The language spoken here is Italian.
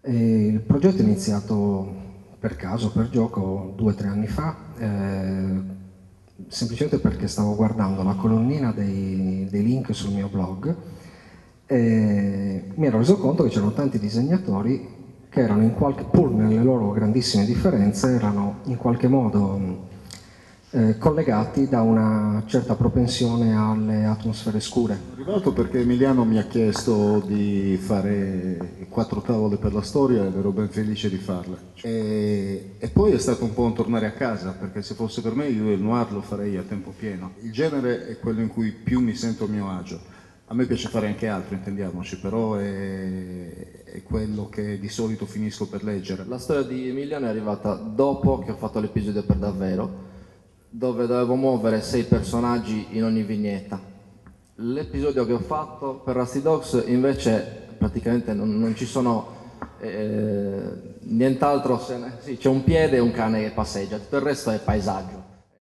Il progetto è iniziato per caso, per gioco, 2 o 3 anni fa, semplicemente perché stavo guardando la colonnina dei link sul mio blog e mi ero reso conto che c'erano tanti disegnatori che erano pur nelle loro grandissime differenze, erano in qualche modo collegati da una certa propensione alle atmosfere scure. Sono arrivato perché Emiliano mi ha chiesto di fare 4 tavole per la storia ed ero ben felice di farle. E poi è stato un po' un tornare a casa, perché se fosse per me io il noir lo farei a tempo pieno. Il genere è quello in cui più mi sento a mio agio. A me piace fare anche altro, intendiamoci, però è quello che di solito finisco per leggere. La storia di Emiliano è arrivata dopo che ho fatto l'episodio per davvero, dove dovevo muovere 6 personaggi in ogni vignetta. L'episodio che ho fatto per Rusty Dogs invece praticamente non ci sono nient'altro, sì, c'è un piede e un cane che passeggia, tutto il resto è paesaggio.